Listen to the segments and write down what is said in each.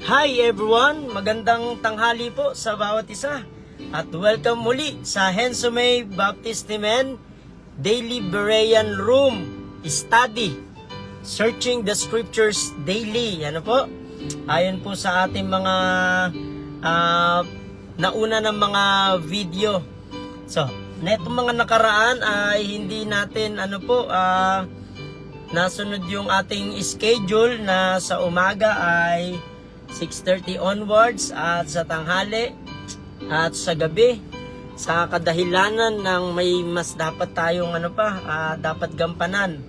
Hi everyone! Magandang tanghali po sa bawat isa. At welcome muli sa Hensomay Baptistemen Daily Berean Room Study. Searching the Scriptures Daily. Ano po? Ayon po sa ating mga nauna ng mga video. So, netong mga nakaraan ay hindi natin nasunod yung ating schedule na sa umaga ay 6:30 onwards at sa tanghali at sa gabi sa kadahilanan ng may mas dapat tayong dapat gampanan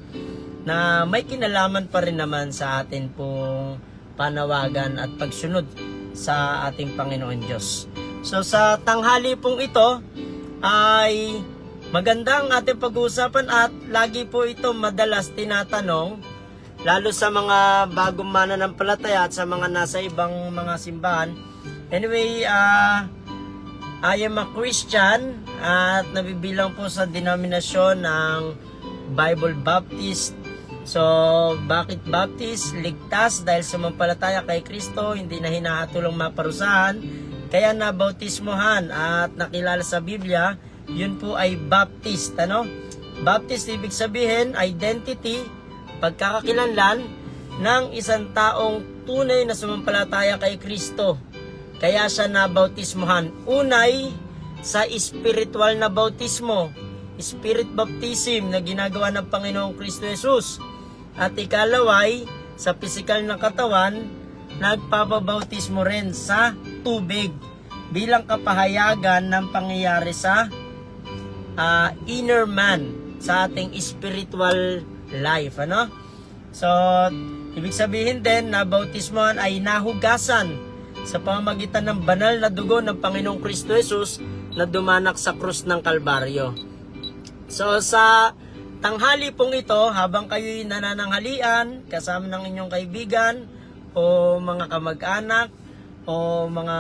na may kinalaman pa rin naman sa atin pong panawagan at pagsunod sa ating Panginoon Diyos. So sa tanghali pong ito ay magandang ating pag-uusapan at lagi po ito madalas tinatanong lalo sa mga bagong mananampalataya at sa mga nasa ibang mga simbahan. Anyway, I am a Christian at nabibilang po sa denominasyon ng Bible Baptist. So, bakit Baptist? Ligtas dahil sumampalataya kay Kristo, hindi na hinahatulang maparusahan, kaya nabautismohan at nakilala sa Biblia, yun po ay Baptist. Baptist ibig sabihin, identity, pagkakakilanlan ng isang taong tunay na sumampalataya kay Kristo. Kaya siya nabautismohan. Unay, sa spiritual na bautismo, spirit baptism na ginagawa ng Panginoong Kristo Jesus. At ikalaway, sa pisikal na katawan, nagpapabautismo rin sa tubig bilang kapahayagan ng pangyayari sa inner man, sa ating spiritual life. So, ibig sabihin din na bautismohan ay nahugasan sa pamamagitan ng banal na dugo ng Panginoong Kristo Jesus na dumanak sa krus ng Kalbaryo. So, sa tanghali pong ito, habang kayo'y nanananghalian kasama ng inyong kaibigan o mga kamag-anak o mga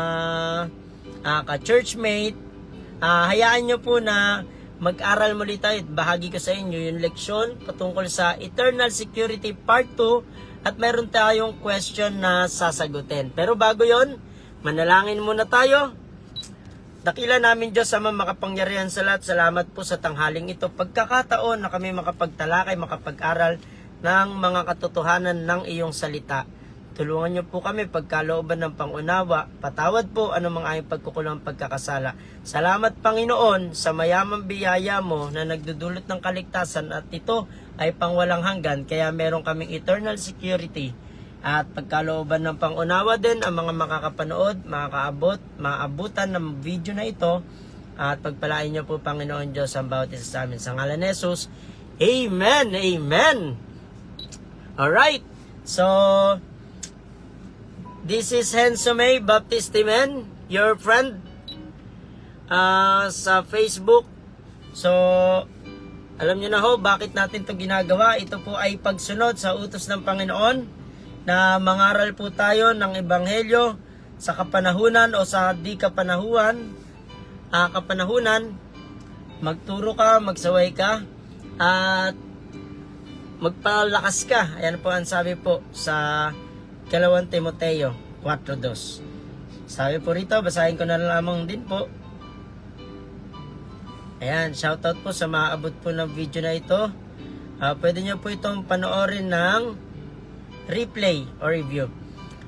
ka-churchmate, hayaan nyo po na mag-aral muli tayo at bahagi ko sa inyo yung leksyon patungkol sa Eternal Security Part 2 at meron tayong question na sasagutin. Pero bago yon, manalangin muna tayo. Dakila namin Diyos Ama makapangyarihan sa lahat, salamat po sa tanghaling ito. Pagkakataon na kami makapagtalakay, makapag-aral ng mga katotohanan ng iyong salita. Tulungan niyo po kami pagkalooban ng pangunawa. Patawad po anumang aming pagkukulang pagkakasala. Salamat Panginoon sa mayamang biyaya mo na nagdudulot ng kaligtasan at ito ay pangwalang hanggan. Kaya meron kaming eternal security. At pagkalooban ng pangunawa din ang mga makakapanood, maabutan ng video na ito. At pagpalain niyo po Panginoon Diyos ang bawat isa sa amin. Sa ngalan ni Jesus, Amen! Amen! Alright, so this is Hensomay Baptistemen, your friend sa Facebook. So, alam nyo na ho, bakit natin ito ginagawa? Ito po ay pagsunod sa utos ng Panginoon na mangaral po tayo ng Ebanghelyo sa kapanahunan o sa di kapanahunan. Magturo ka, magsaway ka, at magpalakas ka. Ayan po ang sabi po sa 2 Timoteo 4:2. Sabi po rito, basahin ko na lamang din po. Ayan, shoutout po sa maaabot po ng video na ito. Pwede nyo po itong panoorin ng replay or review.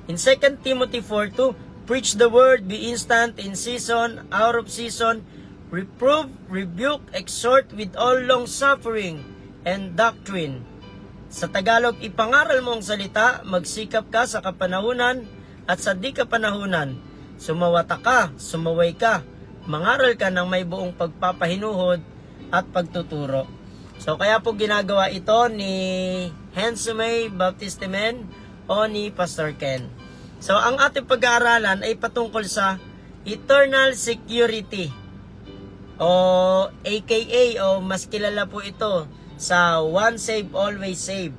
In 2 Timothy 4:2, preach the word, be instant, in season, out of season, reprove, rebuke, exhort with all long suffering and doctrine. Sa Tagalog, ipangaral mo ang salita, magsikap ka sa kapanahunan at sa di kapanahunan. Sumawata ka, sumaway ka, mangaral ka ng may buong pagpapahinuhod at pagtuturo. So kaya po ginagawa ito ni Hensomay Baptistemen o ni Pastor Ken. So ang ating pag-aaralan ay patungkol sa Eternal Security o AKA o mas kilala po ito sa once saved, always saved.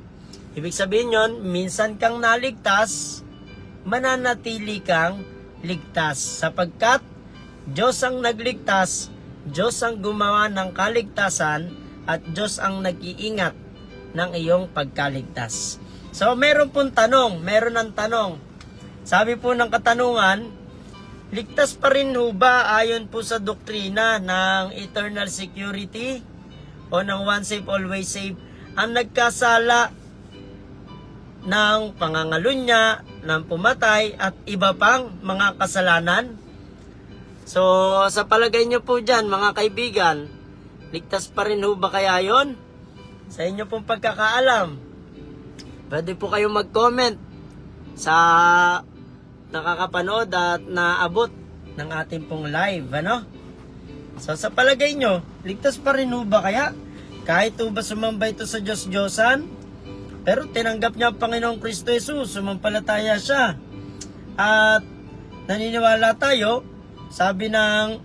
Ibig sabihin yon, minsan kang naligtas, mananatili kang ligtas. Sapagkat Diyos ang nagligtas, Diyos ang gumawa ng kaligtasan, at Diyos ang nag-iingat ng iyong pagkaligtas. So, meron ng tanong, Sabi po ng katanungan, ligtas pa rin ho ba ayon po sa doktrina ng eternal security o ng once saved, always saved ang nagkasala ng pangangalunya, ng pumatay at iba pang mga kasalanan? So, sa palagay nyo po dyan, mga kaibigan, ligtas pa rin ho ba kaya yon? Sa inyo pong pagkakaalam, pwede po kayong mag-comment sa nakakapanood at naabot ng ating pong live, ano? So, sa palagay nyo, ligtas pa rin ho ba kaya? Kahit ho ba sumambay ito sa Diyos-Diyosan, pero tinanggap niya ang Panginoong Kristo Jesus, sumampalataya siya. At naniniwala tayo, sabi ng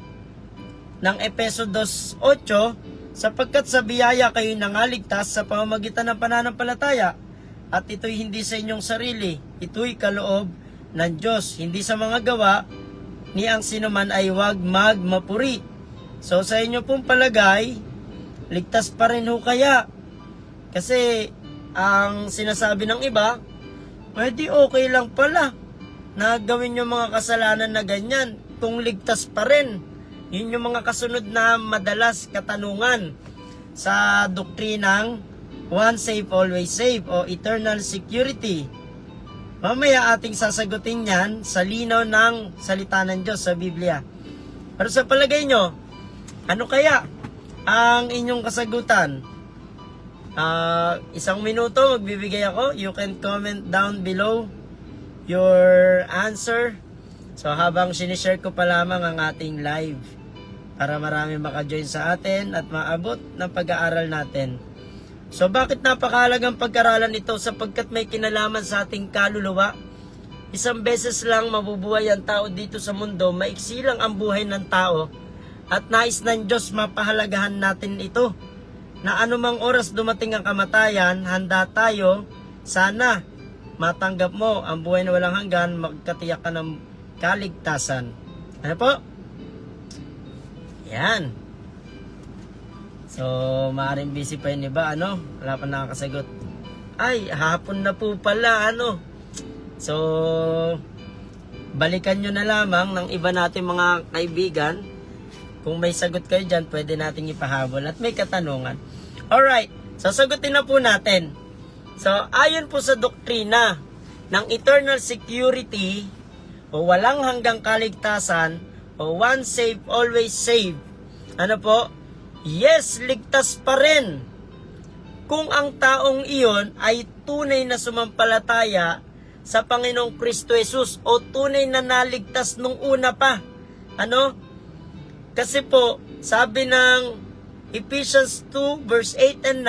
Efeso 2:8, sapagkat sa biyaya kayo nangaligtas sa pamamagitan ng pananampalataya, at ito'y hindi sa inyong sarili, ito'y kaloob ng Diyos, hindi sa mga gawa, ni ang sinuman ay huwag magmapuri. So sa inyo pong palagay, ligtas pa rin ho kaya? Kasi ang sinasabi ng iba, pwede okay lang pala na gawin yung mga kasalanan na ganyan kung ligtas pa rin. Yun yung mga kasunod na madalas katanungan sa doktrinang once saved, always saved o eternal security. Mamaya ating sasagutin yan sa linaw ng salita ng Diyos sa Biblia. Pero sa palagay nyo, ano kaya ang inyong kasagutan? 1 minuto magbibigay ako. You can comment down below your answer. So habang sinishare ko pa lamang ang ating live para marami maka-join sa atin at maabot ng pag-aaral natin. So bakit napakahalagang pag-aralan ito? Sapagkat may kinalaman sa ating kaluluwa. Isang beses lang mabubuhay ang tao dito sa mundo, maiksi lang ang buhay ng tao, at nais ng Diyos mapahalagahan natin ito, na anumang oras dumating ang kamatayan, handa tayo, sana matanggap mo ang buhay na walang hanggan, magkatiyak ka ng kaligtasan. Ano po? Yan. So, maaaring busy pa yun, iba, ano? Wala pa nakakasagot. Ay, hapon na po pala, ano? So, balikan nyo na lamang ng iba natin mga kaibigan. Kung may sagot kayo dyan, pwede nating ipahabol at may katanungan. Alright, sasagutin na po natin. So, ayon po sa doktrina ng eternal security o walang hanggang kaligtasan o once saved, always saved, ano po? Yes, ligtas pa rin kung ang taong iyon ay tunay na sumampalataya sa Panginoong Kristo Jesus o tunay na naligtas nung una pa. Ano? Kasi po, sabi ng Ephesians 2 verse 8 and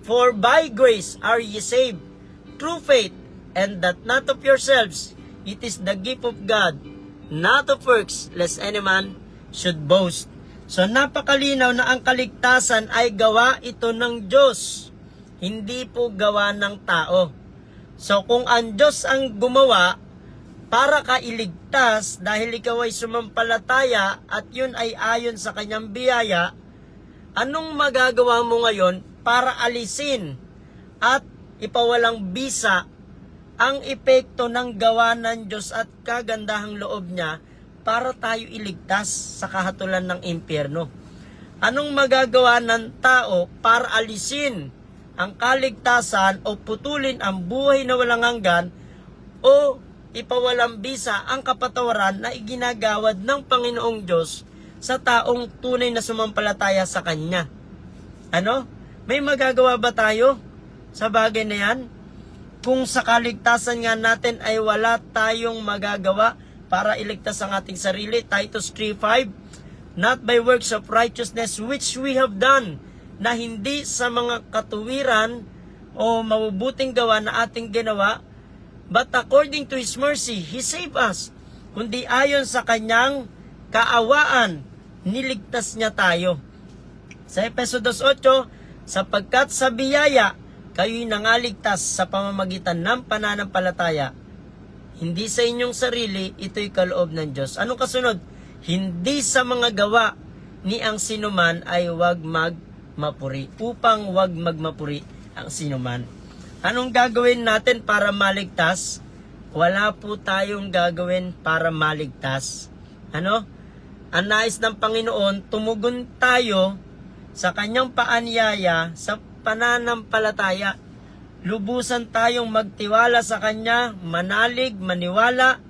9, for by grace are ye saved, through faith, and that not of yourselves, it is the gift of God, not of works, lest any man should boast. So napakalinaw na ang kaligtasan ay gawa ito ng Diyos, hindi po gawa ng tao. So kung ang Diyos ang gumawa para ka iligtas dahil ikaw ay sumampalataya at yun ay ayon sa kanyang biyaya, anong magagawa mo ngayon para alisin at ipawalang bisa ang epekto ng gawa ng Diyos at kagandahang loob niya para tayo iligtas sa kahatulan ng impyerno? Anong magagawa ng tao para alisin ang kaligtasan o putulin ang buhay na walang hanggan o ipawalang bisa ang kapatawaran na iginagawad ng Panginoong Diyos sa taong tunay na sumampalataya sa Kanya? Ano? May magagawa ba tayo sa bagay na yan? Kung sa kaligtasan nga natin ay wala tayong magagawa para iligtas ang ating sarili, Titus 3:5, not by works of righteousness which we have done, na hindi sa mga katuwiran o mabubuting gawa na ating ginawa, but according to His mercy, He saved us, kundi ayon sa Kanyang kaawaan, niligtas niya tayo. Sa Efeso 2:8, sapagkat sa biyaya, kayo'y nangaligtas sa pamamagitan ng pananampalataya, hindi sa inyong sarili, ito'y kaloob ng Diyos. Anong kasunod? Hindi sa mga gawa ni ang sinuman ay huwag magmapuri. Upang huwag magmapuri ang sinuman. Anong gagawin natin para maligtas? wala po tayong gagawin para maligtas. Ano? Ang nais ng Panginoon, tumugon tayo sa kanyang paanyaya sa pananampalataya. Lubusan tayong magtiwala sa kanya, manalig, maniwala,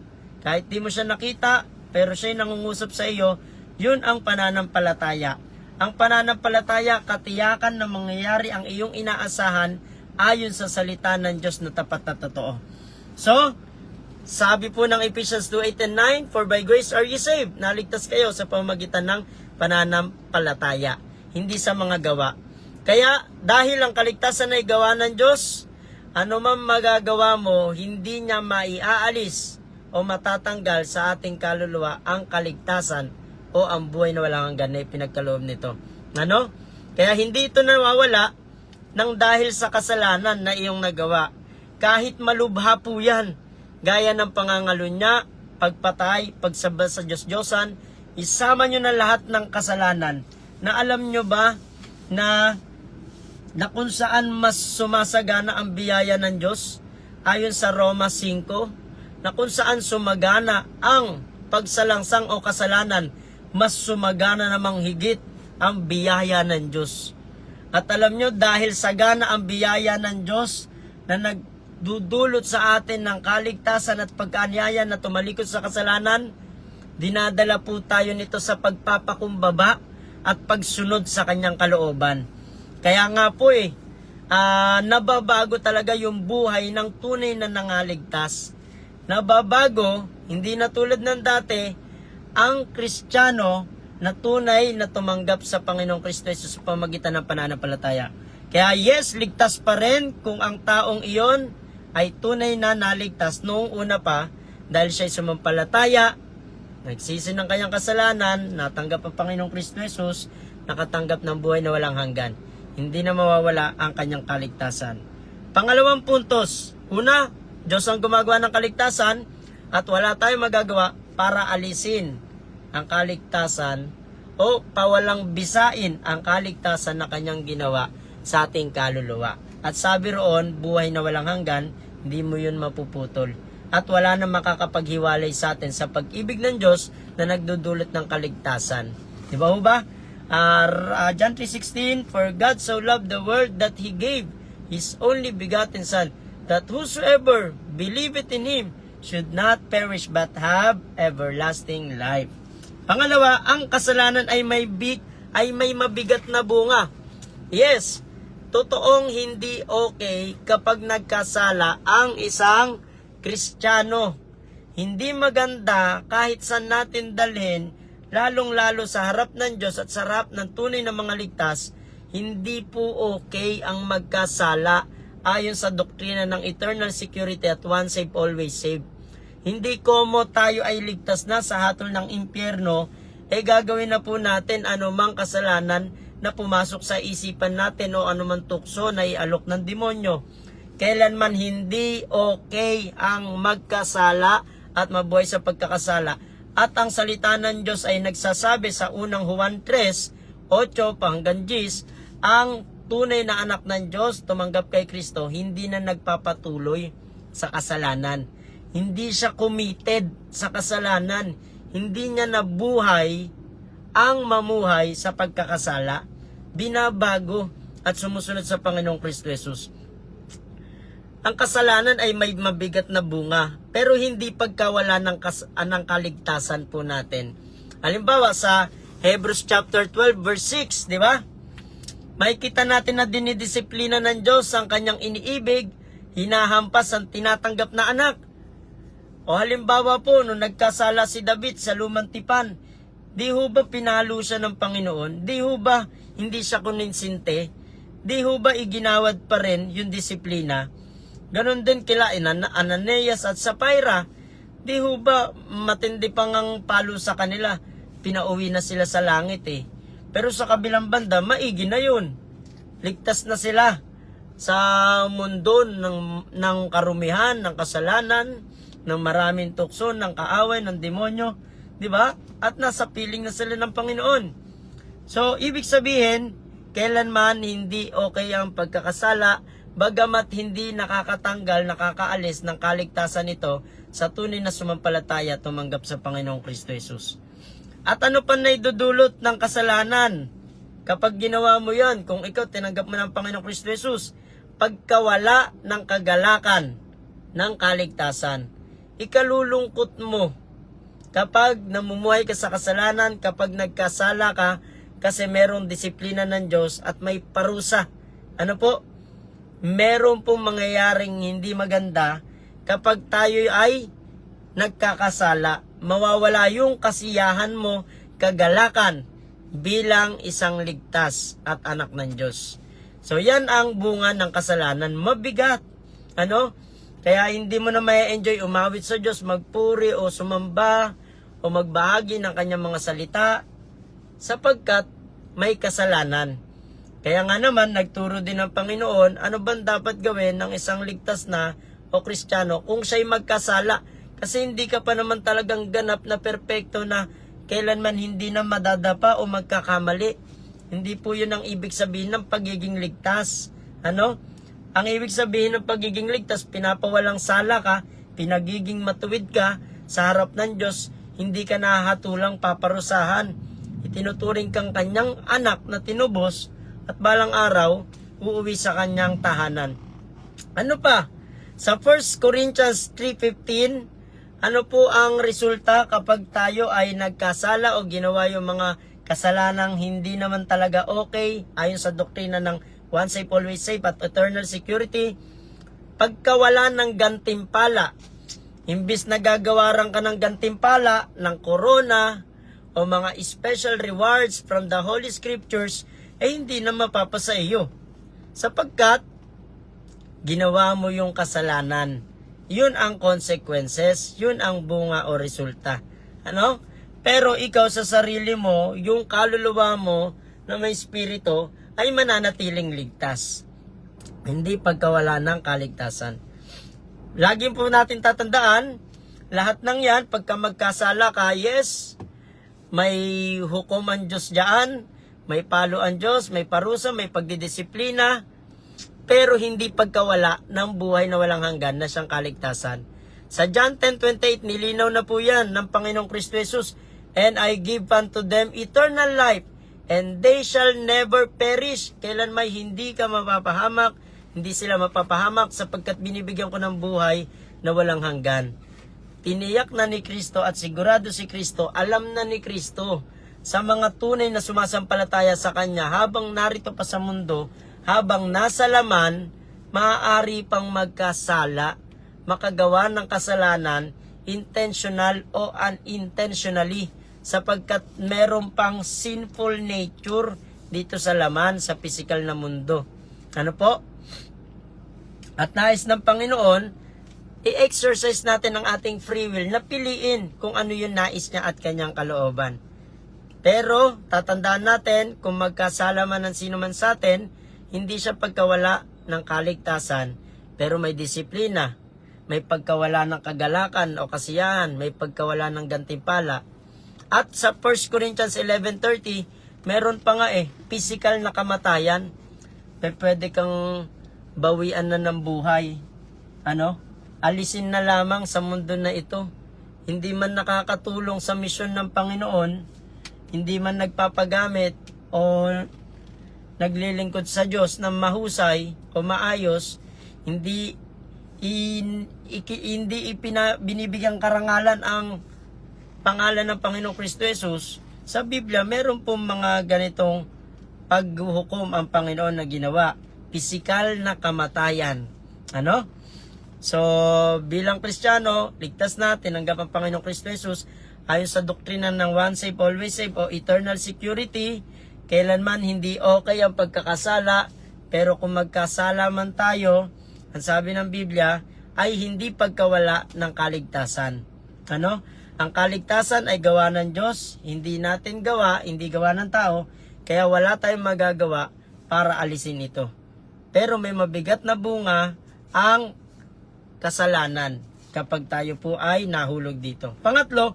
kahit di mo siya nakita, pero siya'y nangungusap sa iyo, yun ang pananampalataya. Ang pananampalataya, katiyakan na mangyayari ang iyong inaasahan ayon sa salita ng Diyos na tapat na totoo. So, sabi po ng Ephesians 2:8 and 9, For by grace are ye saved. Naligtas kayo sa pamamagitan ng pananampalataya, hindi sa mga gawa. Kaya, dahil ang kaligtasan ay gawa ng Diyos, ano man magagawa mo, hindi niya maiaalis o matatanggal sa ating kaluluwa ang kaligtasan o ang buhay na walang hanggan na pinagkaloob nito. Ano? Kaya hindi ito nawawala ng dahil sa kasalanan na iyong nagawa. Kahit malubha po yan, gaya ng pangangalunya, pagpatay, pagsamba sa Diyos-Diyosan, isama nyo na lahat ng kasalanan. Na alam nyo ba na kung saan mas sumasagana ang biyaya ng Diyos, ayon sa Roma 5, na kung saan sumagana ang pagsalangsang o kasalanan, mas sumagana namang higit ang biyaya ng Diyos. At alam nyo, dahil sagana ang biyaya ng Diyos na nagdudulot sa atin ng kaligtasan at pagkaanyaya na tumalikod sa kasalanan, dinadala po tayo nito sa pagpapakumbaba at pagsunod sa kanyang kalooban. Kaya nga po nababago talaga yung buhay ng tunay na nangaligtas. Nababago, hindi na tulad ng dati, ang Kristiyano na tunay na tumanggap sa Panginoong Kristo Jesus sa pamagitan ng pananampalataya. Kaya yes, ligtas pa rin kung ang taong iyon ay tunay na naligtas noong una pa dahil siya'y sumampalataya, nagsisi ng kanyang kasalanan, natanggap ang Panginoong Kristo Jesus, nakatanggap ng buhay na walang hanggan. Hindi na mawawala ang kanyang kaligtasan. Pangalawang puntos. Una, Diyos ang gumagawa ng kaligtasan at wala tayong magagawa para alisin ang kaligtasan o pawalang bisain ang kaligtasan na kanyang ginawa sa ating kaluluwa. At sabi roon, buhay na walang hanggan, hindi mo yun mapuputol. At wala na makakapaghiwalay sa atin sa pag-ibig ng Diyos na nagdudulot ng kaligtasan. Di ba ho ba? John 3:16, For God so loved the world that He gave His only begotten Son, that whosoever believeth in Him should not perish but have everlasting life. Pangalawa, ang kasalanan ay may mabigat na bunga. Yes, totoong hindi okay kapag nagkasala ang isang Kristiyano. Hindi maganda kahit saan natin dalhin, lalong-lalo sa harap ng Diyos at sa harap ng tunay na mga ligtas, hindi po okay ang magkasala ayon sa doktrina ng eternal security at once saved, always saved. Hindi komo tayo ay ligtas na sa hatol ng impyerno, gagawin na po natin anumang kasalanan na pumasok sa isipan natin o anumang tukso na ialok ng demonyo. Kailanman hindi okay ang magkasala at mabuhay sa pagkakasala. At ang salita ng Diyos ay nagsasabi sa unang Juan 3:8 hanggang 10, ang tunay na anak ng Diyos, tumanggap kay Kristo, hindi na nagpapatuloy sa kasalanan. Hindi siya committed sa kasalanan. Hindi niya nabuhay ang mamuhay sa pagkakasala. Binabago at sumusunod sa Panginoong Kristo Jesus. Ang kasalanan ay may mabigat na bunga, pero hindi pagkawala ng kaligtasan po natin. Halimbawa sa Hebrews chapter 12 verse 6, di ba? Makikita natin na dinidisiplina ng Diyos ang kanyang iniibig, hinahampas ang tinatanggap na anak. O halimbawa po, nung nagkasala si David sa lumang tipan, di ho ba pinalo siya ng Panginoon? Di ho ba hindi siya koninsinte? Di ho ba iginawad pa rin yung disiplina? Ganon din kila Ananias at Sapphira. Di ho ba matindi pang ang palo sa kanila? Pinauwi na sila sa langit Pero sa kabilang banda, maigi na yun. Ligtas na sila sa mundo ng karumihan, ng kasalanan, ng maraming tukso, ng kaaway, ng demonyo. Di ba? At nasa piling na sila ng Panginoon. So, ibig sabihin, kailanman hindi okay ang pagkakasala, bagamat hindi nakakatanggal, nakakaalis ng kaligtasan ito sa tunay na sumampalataya tumanggap sa Panginoong Kristo Jesus. At ano pa na idudulot ng kasalanan kapag ginawa mo yan, kung ikaw tinanggap mo ng Panginoong Kristo Jesus? Pagkawala ng kagalakan ng kaligtasan. Ikalulungkot mo kapag namumuhay ka sa kasalanan, kapag nagkasala ka, kasi merong disiplina ng Diyos at may parusa. Ano po? Meron pong mangyayaring hindi maganda kapag tayo ay nagkakasala. Mawawala yung kasiyahan mo, kagalakan bilang isang ligtas at anak ng Diyos. So yan ang bunga ng kasalanan. Mabigat. Ano? Kaya hindi mo na may enjoy umawit sa Diyos, magpuri o sumamba o magbahagi ng kanyang mga salita sapagkat may kasalanan. Kaya nga naman, nagturo din ng Panginoon, ano bang dapat gawin ng isang ligtas na o Kristiyano kung siya'y magkasala? Kasi hindi ka pa naman talagang ganap na perpekto na kailanman hindi na madadapa o magkakamali. Hindi po yun ang ibig sabihin ng pagiging ligtas. Ano? Ang ibig sabihin ng pagiging ligtas, pinapawalang sala ka, pinagiging matuwid ka sa harap ng Diyos, hindi ka nahahatulang paparusahan. Itinuturing kang kanyang anak na tinubos at balang araw, uuwi sa kanyang tahanan. Ano pa? Sa 1 Corinthians 3:15, ano po ang resulta kapag tayo ay nagkasala o ginawa yung mga kasalanang hindi naman talaga okay ayon sa doktrina ng once saved, always saved at eternal security? Pagkawala ng gantimpala, imbis na gagawaran ka ng gantimpala, ng korona, o mga special rewards from the Holy Scriptures, hindi na mapapasa iyo. Sapagkat, ginawa mo yung kasalanan. Yun ang consequences, yun ang bunga o resulta. Ano? Pero ikaw sa sarili mo, yung kaluluwa mo na may espiritu, ay mananatiling ligtas. Hindi pagkawala ng kaligtasan. Lagi po natin tatandaan, lahat ng yan, pagka magkasala ka, yes, may hukom ang Diyos dyan, may palo ang Diyos, may parusa, may pagdidisiplina, pero hindi pagkawala ng buhay na walang hanggan na siyang kaligtasan. Sa John 10:28, nilinaw na po yan ng Panginoong Kristo Jesus, and I give unto them eternal life, and they shall never perish. Kailan may hindi ka mapapahamak, hindi sila mapapahamak sapagkat binibigyan ko ng buhay na walang hanggan. Tiniyak na ni Kristo at sigurado si Kristo, alam na ni Kristo sa mga tunay na sumasampalataya sa Kanya habang narito pa sa mundo, habang nasa laman, maaari pang magkasala, makagawa ng kasalanan, intentional o unintentionally, sapagkat meron pang sinful nature dito sa laman, sa physical na mundo. Ano po? At nais ng Panginoon, i-exercise natin ang ating free will na piliin kung ano yung nais niya at kanyang kalooban. Pero, tatandaan natin, kung magkasala man ng sino man sa atin, hindi siya pagkawala ng kaligtasan, pero may disiplina, may pagkawala ng kagalakan o kasiyahan, may pagkawala ng gantimpala. At sa 1 Corinthians 11:30, meron pa nga physical na kamatayan. Pwede kang bawian na ng buhay. Ano? Alisin na lamang sa mundo na ito. Hindi man nakakatulong sa misyon ng Panginoon, hindi man nagpapagamit o naglilingkod sa Diyos ng mahusay o maayos, hindi binibigyang karangalan ang pangalan ng Panginoong Kristo Jesus. Sa Biblia, meron pong mga ganitong paghuhukom ang Panginoon na ginawa. Pisikal na kamatayan. Ano? So, bilang Kristiyano, ligtas na, tinanggap ang Panginoong Kristo Jesus ayon sa doktrina ng once saved, always saved o eternal security. Kailanman hindi okay ang pagkakasala, pero kung magkasala man tayo, ang sabi ng Biblia, ay hindi pagkawala ng kaligtasan. Ano? Ang kaligtasan ay gawa ng Diyos, hindi natin gawa, hindi gawa ng tao, kaya wala tayong magagawa para alisin ito. Pero may mabigat na bunga ang kasalanan kapag tayo po ay nahulog dito. Pangatlo,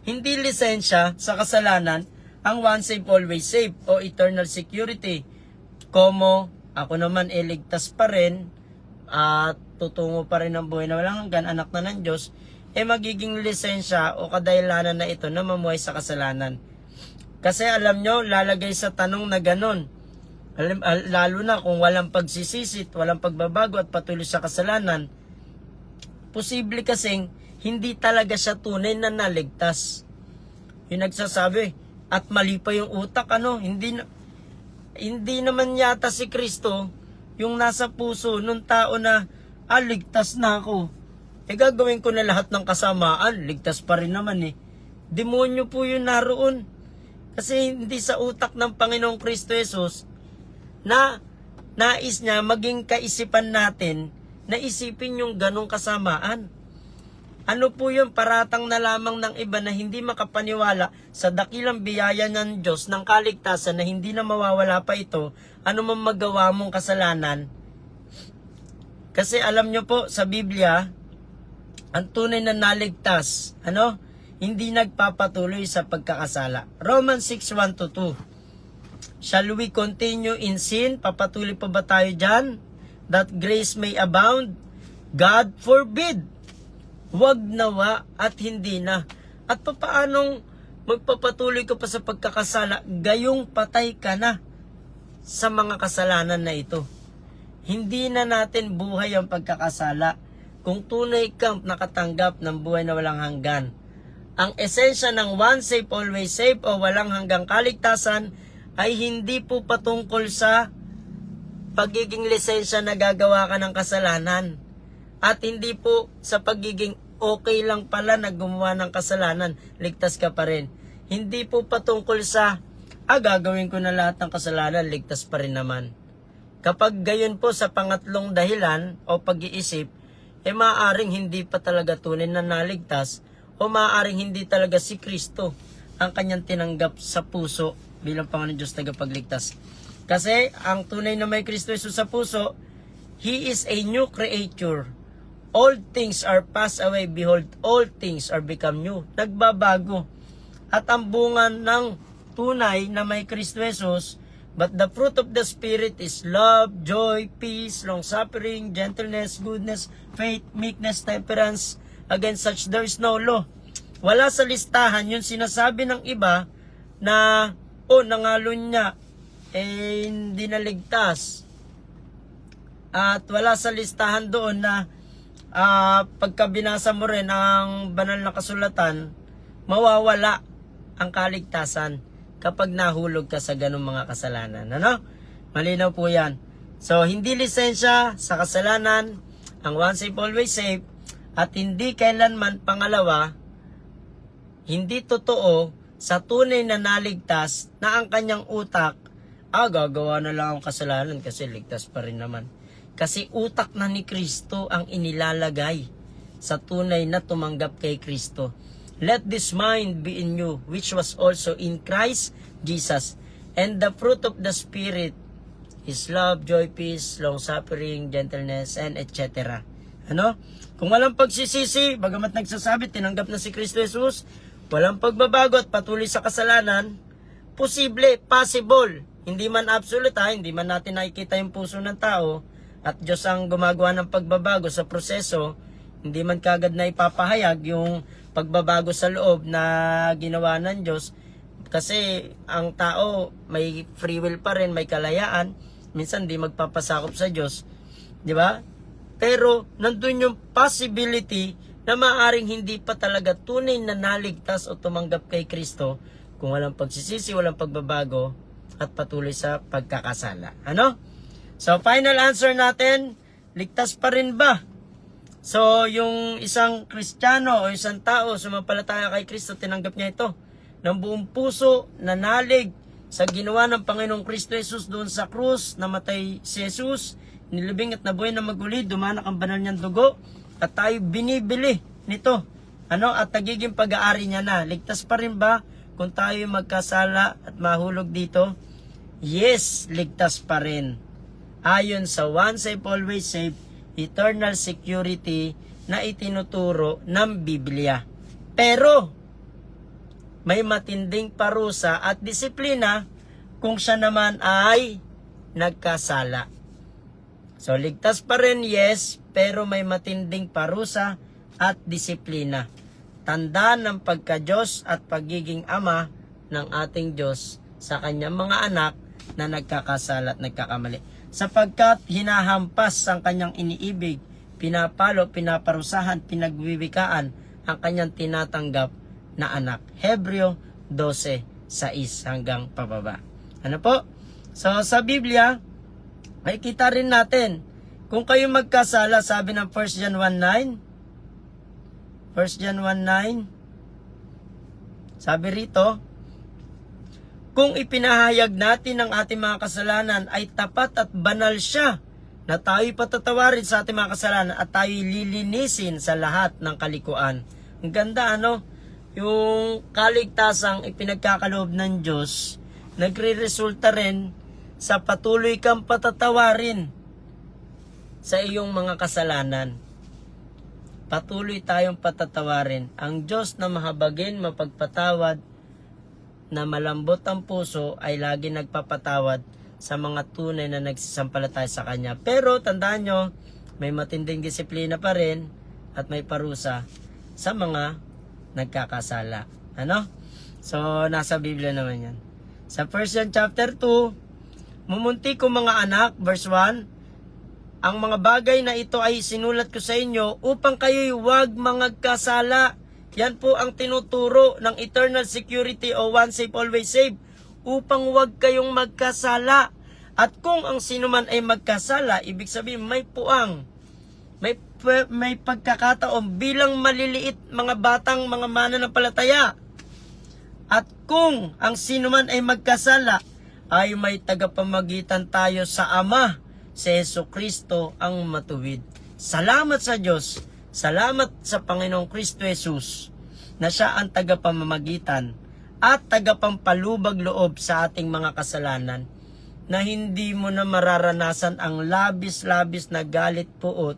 hindi lisensya sa kasalanan ang once saved, always saved o eternal security. Como ako naman ligtas pa rin, at tutungo pa rin ang buhay na walang hanggan, anak na ng Diyos, magiging lisensya o kadahilanan na ito na mamuhay sa kasalanan. Kasi alam nyo, lalagay sa tanong na ganon, lalo na kung walang pagsisisit, walang pagbabago at patuloy sa kasalanan, posible kasing hindi talaga siya tunay na naligtas. Yung nagsasabi, at mali pa yung utak, hindi naman yata si Kristo yung nasa puso nung tao na, ligtas na ako. Gagawin ko na lahat ng kasamaan, ligtas pa rin naman Demonyo po yun naroon. Kasi hindi sa utak ng Panginoong Kristo Jesus na nais niya maging kaisipan natin na isipin yung ganong kasamaan. Ano po yun? Paratang na lamang ng iba na hindi makapaniwala sa dakilang biyaya ng Diyos ng kaligtasan na hindi na mawawala pa ito, ano man magawa mong kasalanan. Kasi alam nyo po sa Biblia, ang tunay na naligtas, hindi nagpapatuloy sa pagkakasala. Romans 6:1-2. Shall we continue in sin? Papatuloy pa ba tayo dyan? That grace may abound? God forbid. Wag nawa at hindi na. At paanong magpapatuloy ka pa sa pagkakasala, gayong patay ka na sa mga kasalanan na ito. Hindi na natin buhay ang pagkakasala kung tunay kang nakatanggap ng buhay na walang hanggan. Ang esensya ng once saved, always saved o walang hanggang kaligtasan ay hindi po patungkol sa pagiging lisensya na gagawa ka ng kasalanan. At hindi po sa pagiging okay lang pala na gumawa ng kasalanan, ligtas ka pa rin. Hindi po patungkol sa, gagawin ko na lahat ng kasalanan, ligtas pa rin naman. Kapag gayon po sa pangatlong dahilan o pag-iisip, maaaring hindi pa talaga tunay na naligtas o maaaring hindi talaga si Kristo ang kanyang tinanggap sa puso bilang Panginoon Diyos tagapagligtas. Kasi ang tunay na may Kristo Jesus sa puso, He is a new creature. All things are passed away. Behold, all things are become new. Nagbabago. At ang bunga ng tunay na may Kristo Jesus, but the fruit of the Spirit is love, joy, peace, long-suffering, gentleness, goodness, faith, meekness, temperance. Against such there is no law. Wala sa listahan yung sinasabi ng iba na, nangalo niya, hindi naligtas. At wala sa listahan doon na pagka binasa mo rin ang banal na kasulatan, mawawala ang kaligtasan kapag nahulog ka sa ganung mga kasalanan. Malinaw po yan. So, hindi lisensya sa kasalanan, ang once saved, always saved, at hindi kailanman pangalawa, hindi totoo sa tunay na naligtas na ang kanyang utak, gagawa na lang ang kasalanan kasi ligtas pa rin naman. Kasi utak na ni Kristo ang inilalagay sa tunay na tumanggap kay Kristo. Let this mind be in you, which was also in Christ Jesus. And the fruit of the Spirit is love, joy, peace, long-suffering, gentleness, and etc. Kung walang pagsisisi, bagamat nagsasabi, tinanggap na si Kristo Jesus, walang pagbabago at patuloy sa kasalanan, possible, possible. Hindi man absolute, hindi man natin nakikita yung puso ng tao, at Diyos ang gumagawa ng pagbabago sa proseso, hindi man kagad na ipapahayag yung pagbabago sa loob na ginawa ng Diyos. Kasi ang tao may free will pa rin, may kalayaan, minsan di magpapasakop sa Diyos, di ba? Pero nandun yung possibility na maaaring hindi pa talaga tunay na naligtas o tumanggap kay Kristo kung walang pagsisisi, walang pagbabago at patuloy sa pagkakasala. So, final answer natin, ligtas pa rin ba? So, yung isang Kristiyano o isang tao sumampalataya kay Kristo, tinanggap niya ito ng buong puso, nanalig sa ginawa ng Panginoong Kristo Jesus doon sa krus, namatay si Jesus, nilibing at nabuhay na maguli, dumanak ang banal niyang dugo, at tayo binibili nito. At nagiging pag-aari niya na. Ligtas pa rin ba kung tayo magkasala at mahulog dito? Yes, ligtas pa rin. Ayon sa once saved, always saved, eternal security na itinuturo ng Biblia. Pero, may matinding parusa at disiplina kung siya naman ay nagkasala. So, ligtas pa rin, yes, pero may matinding parusa at disiplina. Tanda ng pagka-Diyos at pagiging ama ng ating Diyos sa kanyang mga anak na nagkakasala at nagkakamali. Sapagkat hinahampas ang kanyang iniibig, pinapalo, pinaparusahan, pinagwiwikaan ang kanyang tinatanggap na anak. Hebreo 12:6 hanggang pababa. Ano po? So, sa Biblia, may kita rin natin, kung kayo magkasala, sabi ng 1 John 1:9, 1 John 1:9, sabi rito, kung ipinahayag natin ang ating mga kasalanan, ay tapat at banal siya, na tayo'y patatawarin sa ating mga kasalanan at tayo'y lilinisin sa lahat ng kalikuan. Ang ganda, ano? Yung kaligtasang ipinagkakaloob ng Diyos, nagre-resulta rin sa patuloy kang patatawarin sa iyong mga kasalanan. Patuloy tayong patatawarin. Ang Diyos na mahabagin, mapagpatawad, na malambot ang puso, ay lagi nagpapatawad sa mga tunay na nagsisampalataya sa Kanya. Pero tandaan nyo, may matinding disiplina pa rin at may parusa sa mga nagkakasala. Ano? So, nasa Biblia naman yan. Sa 1 John chapter 2, mumunti ko mga anak, verse 1, ang mga bagay na ito ay sinulat ko sa inyo upang kayo'y huwag mangagkasala. Yan po ang tinuturo ng eternal security o once saved, always saved, upang huwag kayong magkasala. At kung ang sino man ay magkasala, ibig sabihin may puang, may pagkakataon bilang maliliit mga batang mga mananampalataya. At kung ang sino man ay magkasala, ay may tagapamagitan tayo sa Ama, si Jesucristo ang matuwid. Salamat sa Diyos, salamat sa Panginoong Kristo Jesus, na siya ang tagapamamagitan at tagapampalubag loob sa ating mga kasalanan, na hindi mo na mararanasan ang labis-labis na galit puot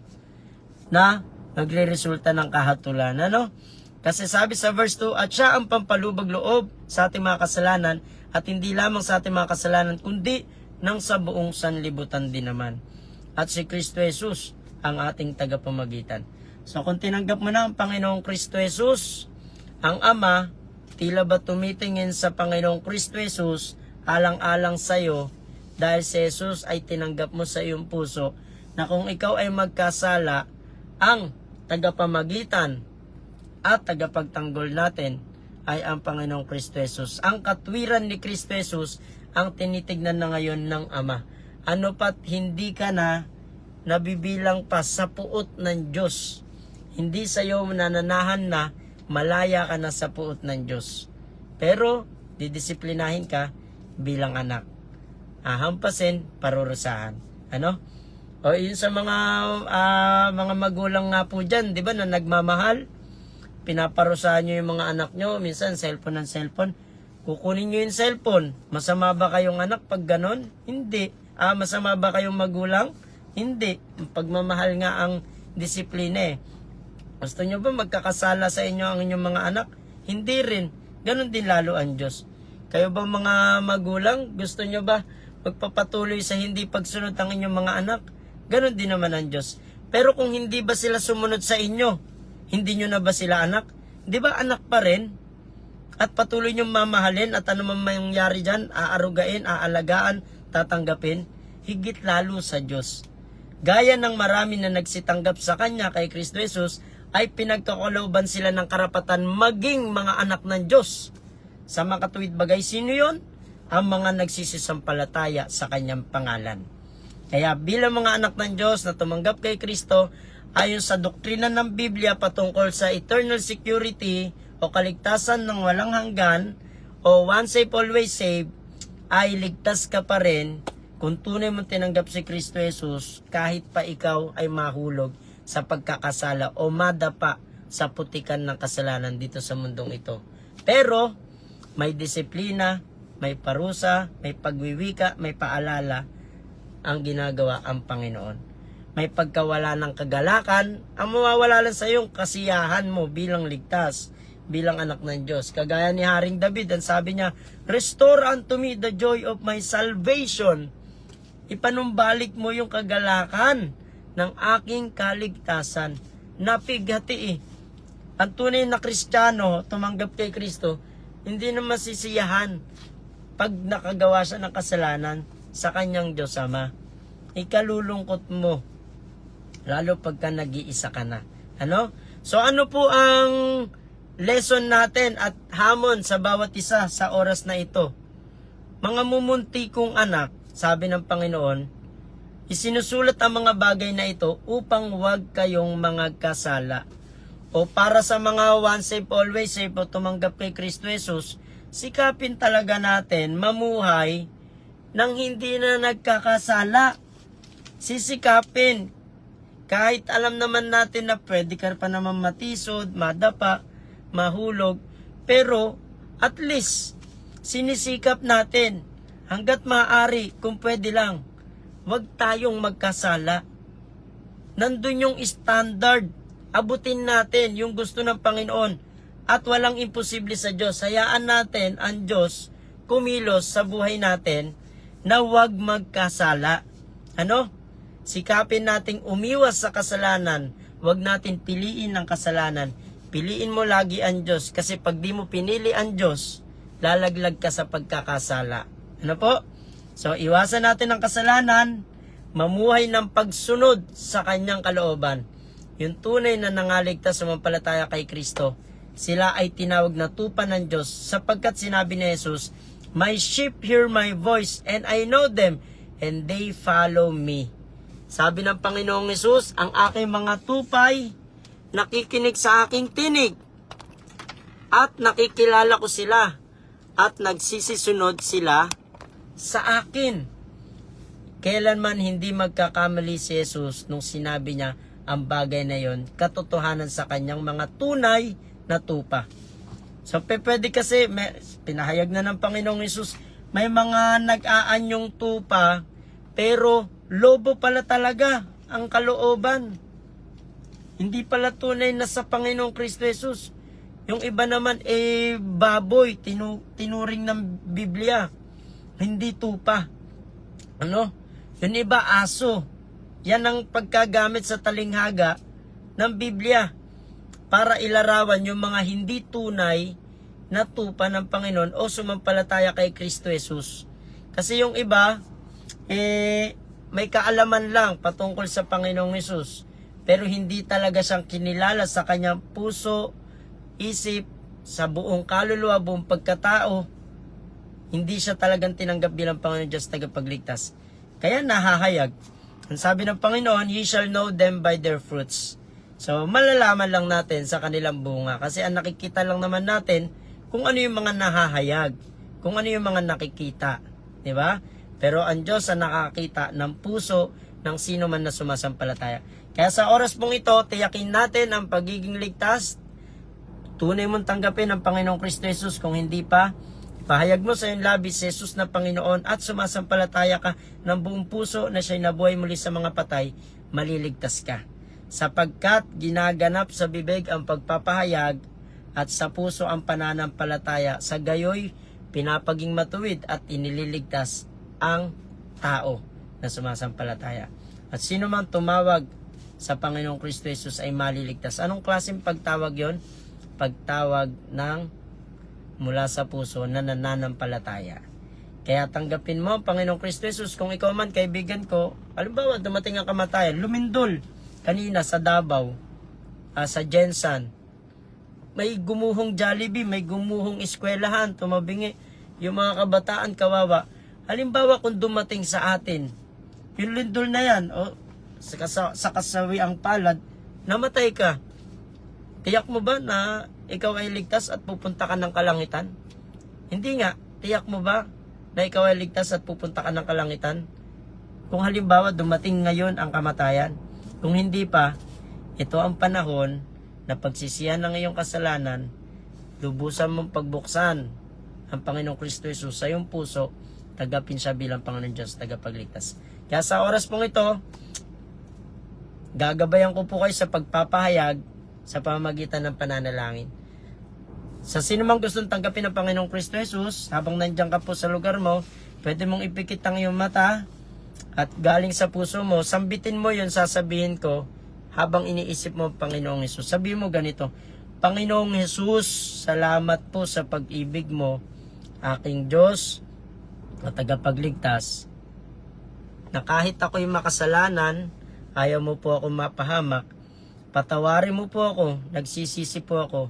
na nagre-resulta ng kahatulan. Ano? Kasi sabi sa verse 2, at siya ang pampalubag loob sa ating mga kasalanan, at hindi lamang sa ating mga kasalanan, kundi ng sa buong sanlibutan din naman. At si Kristo Jesus ang ating tagapamagitan. So kung tinanggap mo na ang Panginoong Kristo Jesus, ang Ama, tila ba tumitingin sa Panginoong Kristo Jesus, alang-alang sa iyo, dahil si Jesus ay tinanggap mo sa iyong puso, na kung ikaw ay magkasala, ang tagapamagitan at tagapagtanggol natin ay ang Panginoong Kristo Jesus. Ang katwiran ni Kristo Jesus ang tinitignan na ngayon ng Ama. Ano pat hindi ka na nabibilang pa sa puot ng Diyos. Hindi sa iyo nananahan na malaya ka na sa puot ng Diyos. Pero didisiplinahin ka bilang anak. Ahampasin, parurusahan. Ano? O yun sa mga magulang nga po dyan, di ba, na nagmamahal, pinaparusahan nyo yung mga anak nyo, minsan cellphone ng cellphone, kukunin nyo yung cellphone. Masama ba kayong anak pag ganon? Hindi. Masama ba kayong magulang? Hindi. Pagmamahal nga ang disiplina eh. Gusto nyo ba magkakasala sa inyo ang inyong mga anak? Hindi rin. Ganon din lalo ang Diyos. Kayo ba mga magulang, gusto nyo ba magpapatuloy sa hindi pagsunod ang inyong mga anak? Ganon din naman ang Diyos. Pero kung hindi ba sila sumunod sa inyo, hindi nyo na ba sila anak? Di ba anak pa rin? At patuloy nyo mamahalin at ano man mangyari dyan, aarugain, aalagaan, tatanggapin, higit lalo sa Diyos. Gaya ng marami na nagsitanggap sa Kanya kay Kristo Jesus, ay pinagkakalooban sila ng karapatan maging mga anak ng Diyos. Sa makatuwid bagay, sino yon? Ang mga nagsisisampalataya sa Kanyang pangalan. Kaya bilang mga anak ng Diyos na tumanggap kay Kristo, ayon sa doktrina ng Biblia patungkol sa eternal security o kaligtasan ng walang hanggan o once saved, always saved, ay ligtas ka pa rin kung tunay mong tinanggap si Kristo Jesus kahit pa ikaw ay mahulog sa pagkakasala o madapa sa putikan ng kasalanan dito sa mundong ito. Pero may disiplina, may parusa, may pagwiwika, may paalala ang ginagawa ang Panginoon. May pagkawala ng kagalakan, ang mawawala lang sa iyong kasiyahan mo bilang ligtas, bilang anak ng Diyos. Kagaya ni Haring David, ang sabi niya, restore unto me the joy of my salvation. Ipanumbalik mo yung kagalakan ng aking kaligtasan. Napighati eh. Ang tunay na Kristiyano, tumanggap kay Kristo, hindi na masisiyahan pag nakagawa siya ng kasalanan sa kanyang Diyos Ama. Ikalulungkot mo, lalo pagka nag-iisa ka na. Ano? So ano po ang lesson natin at hamon sa bawat isa sa oras na ito? Mga mumunti kong anak, sabi ng Panginoon, isinusulat ang mga bagay na ito upang huwag kayong mga kasala. O para sa mga once saved, always saved o tumanggap kay Kristo Jesus, sikapin talaga natin mamuhay nang hindi na nagkakasala. Sisikapin. Kahit alam naman natin na pwede ka pa naman matisod, madapa, mahulog, pero at least sinisikap natin hanggat maaari kung pwede lang. Huwag tayong magkasala. Nandun yung standard. Abutin natin yung gusto ng Panginoon. At walang imposible sa Diyos. Hayaan natin ang Diyos kumilos sa buhay natin na huwag magkasala. Ano? Sikapin nating umiwas sa kasalanan. Huwag natin piliin ang kasalanan. Piliin mo lagi ang Diyos. Kasi pag di mo pinili ang Diyos, lalaglag ka sa pagkakasala. Ano po? So, iwasan natin ang kasalanan, mamuhay ng pagsunod sa kanyang kalooban. Yung tunay na nangaligtas sumampalataya kay Kristo, sila ay tinawag na tupa ng Diyos sapagkat sinabi ni Jesus, "My sheep hear my voice and I know them and they follow me." Sabi ng Panginoong Jesus, ang aking mga tupay nakikinig sa aking tinig at nakikilala ko sila at nagsisisunod sila sa akin. Kailanman hindi magkakamali si Jesus nung sinabi niya ang bagay na yon, katotohanan sa kanyang mga tunay na tupa. So pwede kasi, pinahayag na ng Panginoong Hesus, may mga nag-aanyong tupa, pero lobo pala talaga ang kalooban. Hindi pala tunay na sa Panginoong Kristo Jesus. Yung iba naman, baboy, tinuring ng Biblia. Hindi tupa. Ano? Yung iba, aso. Yan ang pagkagamit sa talinghaga ng Biblia para ilarawan yung mga hindi tunay na tupa ng Panginoon o sumampalataya kay Kristo Jesus. Kasi yung iba, may kaalaman lang patungkol sa Panginoong Jesus, pero hindi talaga siyang kinilala sa kanyang puso, isip, sa buong kaluluwa, buong pagkatao. Hindi siya talagang tinanggap bilang Panginoon Diyos tagapagligtas. Kaya nahahayag. Ang sabi ng Panginoon, "Ye shall know them by their fruits." So, malalaman lang natin sa kanilang bunga. Kasi ang nakikita lang naman natin kung ano yung mga nahahayag. Kung ano yung mga nakikita. Diba? Pero ang Diyos ang nakakita ng puso ng sino man na sumasampalataya. Kaya sa oras pong ito, tiyakin natin ang pagiging ligtas. Tunay mong tanggapin ang Panginoong Kristo Jesus. Kung hindi pa, pahayag mo sa iyong labis si Jesus na Panginoon at sumasampalataya ka ng buong puso na siya'y nabuhay muli sa mga patay, maliligtas ka. Sapagkat ginaganap sa bibig ang pagpapahayag at sa puso ang pananampalataya, sa gayoy pinapaging matuwid at inililigtas ang tao na sumasampalataya. At sino man tumawag sa Panginoong Kristo Jesus ay maliligtas. Anong klaseng pagtawag yon? Pagtawag ng mula sa puso na nananampalataya. Kaya tanggapin mo ang Panginoong Kristo Jesus. Kung ikaw man, kaibigan ko, halimbawa dumating ang kamatayan, lumindol kanina sa Davao, sa Jensan, may gumuhong Jollibee, may gumuhong eskwelahan, tumabingi yung mga kabataan, kawawa. Halimbawa kung dumating sa atin, yung lindol na yan, o sa kasawi ang palad, namatay ka. Tiyak mo ba na ikaw ay ligtas at pupunta ka ng kalangitan? Hindi nga. Tiyak mo ba na ikaw ay ligtas at pupunta ka ng kalangitan? Kung halimbawa dumating ngayon ang kamatayan, kung hindi pa, ito ang panahon na pagsisihan ng iyong kasalanan, lubusan mong pagbuksan ang Panginoong Kristo Jesus sa iyong puso, tagapin siya bilang Panginoon Diyos, tagapagligtas. Kaya sa oras pong ito, gagabayan ko po kayo sa pagpapahayag sa pamamagitan ng pananalangin. Sa sino mang gustong tanggapin ng Panginoong Kristo Jesus, habang nandiyan ka po sa lugar mo, pwede mong ipikit ang iyong mata at galing sa puso mo, sambitin mo yun, sasabihin ko, habang iniisip mo Panginoong Hesus. Sabihin mo ganito, Panginoong Hesus, salamat po sa pag-ibig mo, aking Diyos at tagapagligtas, na kahit ako'y makasalanan, ayaw mo po ako mapahamak, patawarin mo po ako, nagsisisi po ako.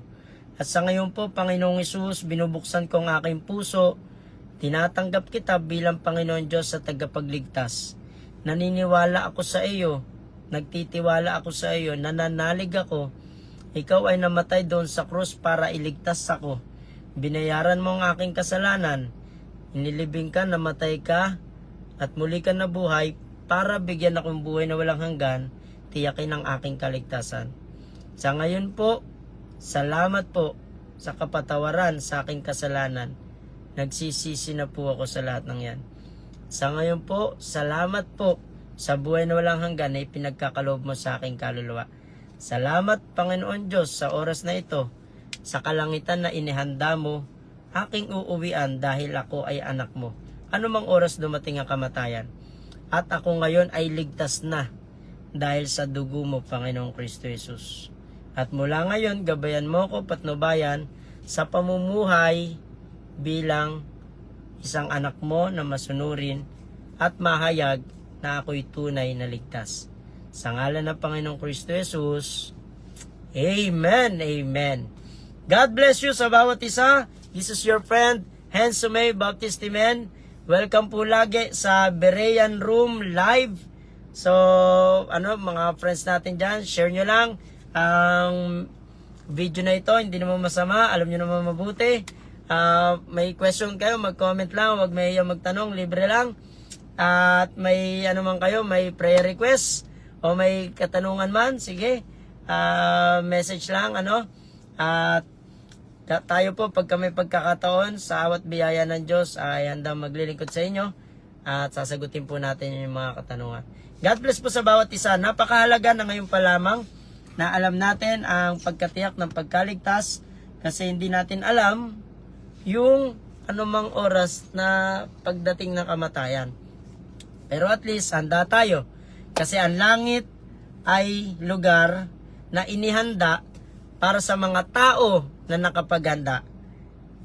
At sa ngayon po, Panginoong Hesus, binubuksan ko ang aking puso, tinatanggap kita bilang Panginoon Diyos sa tagapagligtas. Naniniwala ako sa iyo, nagtitiwala ako sa iyo, nananalig ako. Ikaw ay namatay doon sa krus para iligtas ako. Binayaran mo ang aking kasalanan. Inilibing ka, namatay ka, at muli ka nabuhay para bigyan akong buhay na walang hanggan, tiyakin ang aking kaligtasan. Sa ngayon po, salamat po sa kapatawaran sa aking kasalanan. Nagsisisi na po ako sa lahat ng yan. Sa ngayon po, salamat po sa buhay na walang hanggan na ipinagkakaloob mo sa aking kaluluwa. Salamat, Panginoon Diyos, sa oras na ito, sa kalangitan na inihanda mo, aking uuwian dahil ako ay anak mo. Ano mang oras dumating ang kamatayan. At ako ngayon ay ligtas na dahil sa dugo mo, Panginoong Kristo Jesus. At mula ngayon, gabayan mo ko, patnubayan, sa pamumuhay bilang isang anak mo na masunurin at mahayag na ako'y tunay na ligtas. Sa ngalan ng Panginoong Kristo Jesus, Amen, Amen. God bless you sa bawat isa. This is your friend, Hensome Baptist Timen. Welcome po lagi sa Berean Room Live. So, mga friends natin dyan, share nyo lang ang video na ito. Hindi naman masama, alam nyo naman mabuti. May question kayo, mag-comment lang, wag may magtanong, libre lang. At may may prayer request o may katanungan man, sige, message lang, at tayo po pagka may pagkakataon sa awat biyaya ng Diyos ay handang maglilingkod sa inyo at sasagutin po natin yung mga katanungan. God bless po sa bawat isa. Napakahalaga na ngayon pa lamang na alam natin ang pagkatiyak ng pagkaligtas kasi hindi natin alam yung anumang oras na pagdating ng kamatayan. Pero at least handa tayo kasi ang langit ay lugar na inihanda para sa mga tao na nakapaghanda.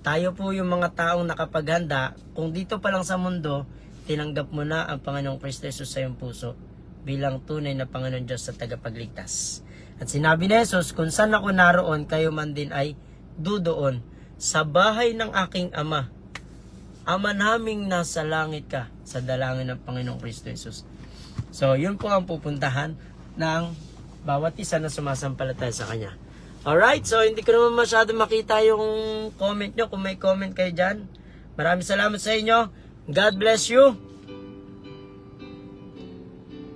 Tayo po yung mga taong nakapaghanda. Kung dito pa lang sa mundo, tinanggap mo na ang Panginoong Kristo Jesus sa iyong puso bilang tunay na Panginoon Diyos sa tagapagligtas. At sinabi ni Jesus, kung saan ako naroon, kayo man din ay dudoon sa bahay ng aking Ama. Ama naming nasa langit ka, sa dalangin ng Panginoong Kristo Jesus. So, yun po ang pupuntahan ng bawat isa na sumasampalataya sa Kanya. Alright, so hindi ko naman masyado makita yung comment nyo. Kung may comment kayo dyan, maraming salamat sa inyo. God bless you.